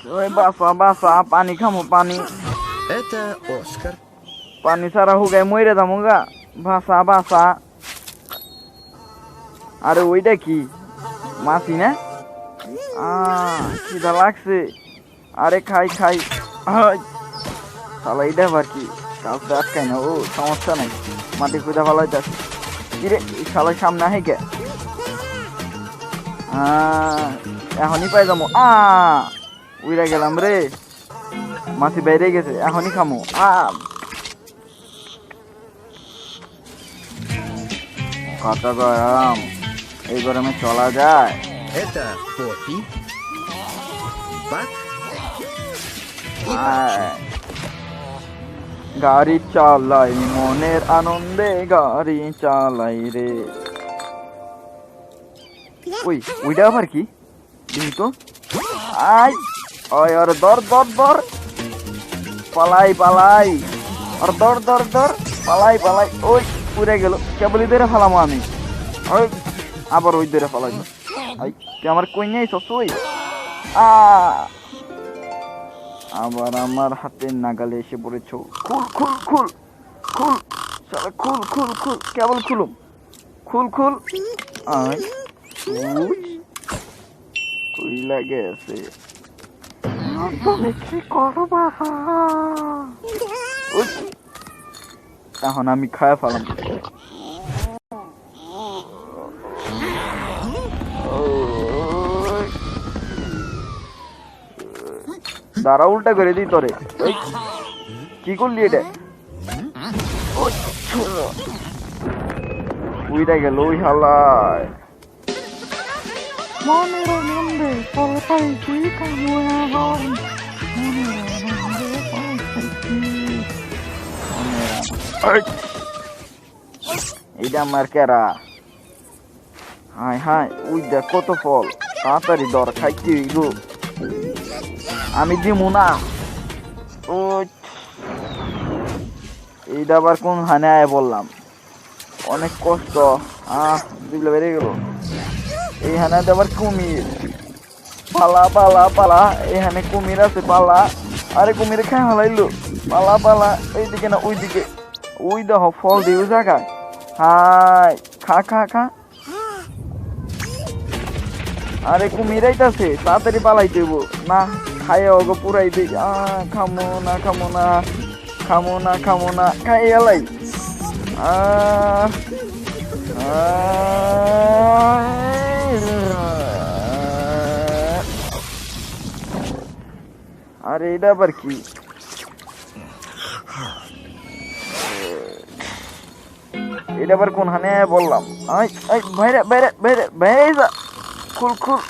ওই বাসা বাসা পানি খামো পানি Это Оскар. পানি ছাড়া হুগায় মরে যাবো গা ভাসা বাসা আরে ওইটা কি মাছি না খিদা লাগছে আরে খাই খাই শালা এইটা আবার কি কাউকে আটকায় না ও সমস্যা নাই মাটি খুঁজা ভালো যাচ্ছে কিরে এই শালার সামনে আহে কে এখনই পাই যাবো উইরা গেলাম রে মাছি বাইরে গেছে এখনই খামো কত গরম এই গরমে চলা যায় Это Поппи. Бак. গাড়ি চালাই মনের আনন্দে গাড়ি চালাই রে ওই ওইটা আবার কি দেখি তো ওর দর দর দর পালাই পালাই আর দর দর দর পালাই পালাই ওই পুরে গেল কেবলই ধরে ফেলামো আমি ওই আবার ওই ধরে ফেলাই তুই আমার কই নেই সসুই আবার আমার হাতের নাগালে এসে পড়েছ খুল খুল খুল খুল সারা খুল খুল খুল কেবল খুলুম খুল খুল কই লাগে আছে এখন আমি খায়া ফেলাম দাঁড়া উল্টা করে দিই তোরে কি করলি এটা উইটা গেল ওই হালায় মনের আনন্দে পাইছি এইটা আমার কেরা হাই হাই ওই দেখ কত ফল তাড়াতাড়ি দর খাইতে গো আমি দিমু না ও এইটা আবার কোন হানে আয় বললাম অনেক কষ্ট দিবলে বেড়ে গেল এই হানাতে আবার কুমির পালা পালা পালা এখানে কুমির আছে পালা আরে কুমির খাই হালাইলো পালা পালা এইদিকে না ওইদিকে ওই দেখ ফল দিও জায়গায় হাই খা খা খা আরে কুমির আইতাছে তাড়াতাড়ি পালাই দেব না খাইয়া ওগো পুরাই দিই খামো না খামো না খামো না খামো না খাই এলাই আরে এটা আবার কি এটা আবার কোন হানে বললাম বাইরে বাইরে বাইরে বাইরে যা খুল খুল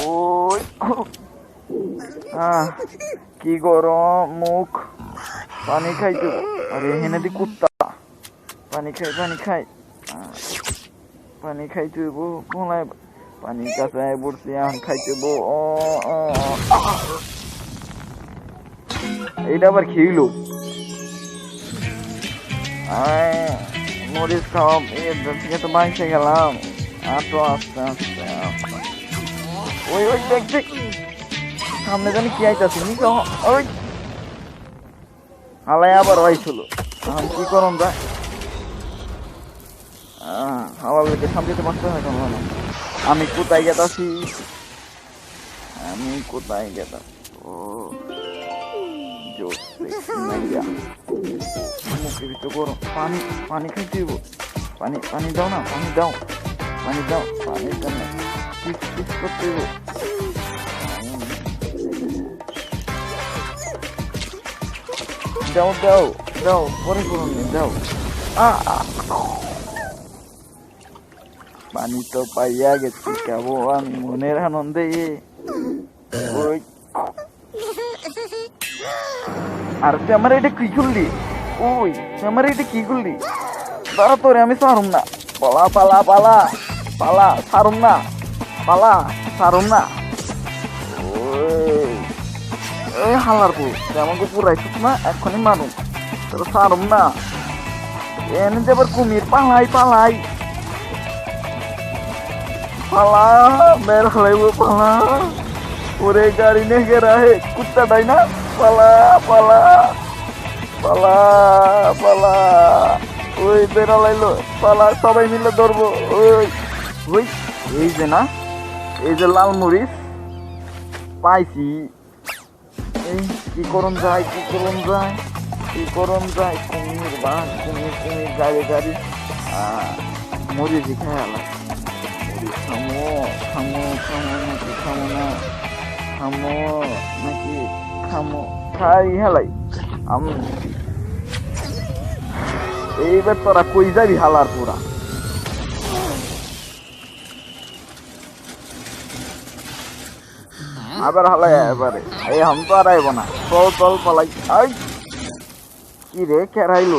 ওই খুল কি গরম মুখ পানি খাইতে আরে হেনে দি কুত্তা পানি খাই পানি খাইতে ভোলায় পানি কাঁচায় পড়ছি এখন খাইতে এইটা আবার খেইলো মরিচ খাওয়া থেকে তো বাঁচে গেলাম তো আস্তে আস্তে ওই ওই দেখ দেখ সামনে জানি কি আইতাছে ওই হালায় আবার আইছিল এখন কি করুন যায় হাওয়ার লেগে সামনে বাঁচতে হয় কেন আমি কোথায় গেতাছি ও মুখে ভিতরে গরম পানি পানি খাইতে দিব পানি পানি দাও না পানি দাও পানির জন্য কিস করতে দিব দাও দাও দাও পরে করুন দাও পানি তো পাইয়া গেছি খাবো আমি মনের আনন্দে ওই আর তুই আমার এটা কি করলি ওই তুই আমার এটা কি করলি দাঁড়া তোরে আমি সারুম না পালা পালা পালা পালা সারুম না পালা সারুম না ওই হালার পু তুই আমাকে পুরাইছিস না এখনই মারুম তোর সারুম না এনে যে আবার কুমির পালাই পালাই পালা বের হলাইব পালা ওরে গাড়ি নে গেরা হে কুত্তাটাই না পালা পালা পালা পালা ওই বেড়ালাইলো পালা সবাই মিলে ধরবো ওই ওই এই যে না এই যে লাল মরিচ পাইছি এই কি করুন যায় কি করুন যায় কি করুন যায় কুমির বা কুমির কুমির গাড়ি গাড়ি মরিচ খায় আলা খামো খামো খামো নাকি খামো না খামো নাকি খামো খাই হেলাই এইবার তোরা কই যাবি হালার পুরা আবার হালাই এবারে এই হাম তো আর আইব না চল চল পালাই আই কি রে কেরাইলো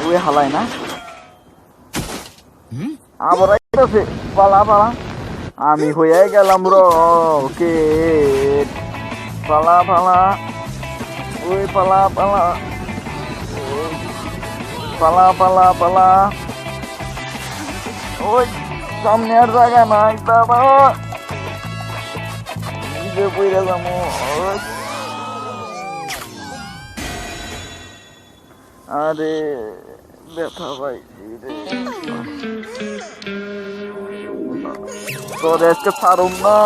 ওই হালাই না আবার আইতাছে পালা পালা আমি হয়ে গেলাম কে পালা পালা ওই পালা পালা পালা পালা পালা ওই সামনে আর জায়গা নাই বাবা নিজে পইরা যাবো আরে ব্যথা পাইছি রে তোর আজকে ছাড়ুম না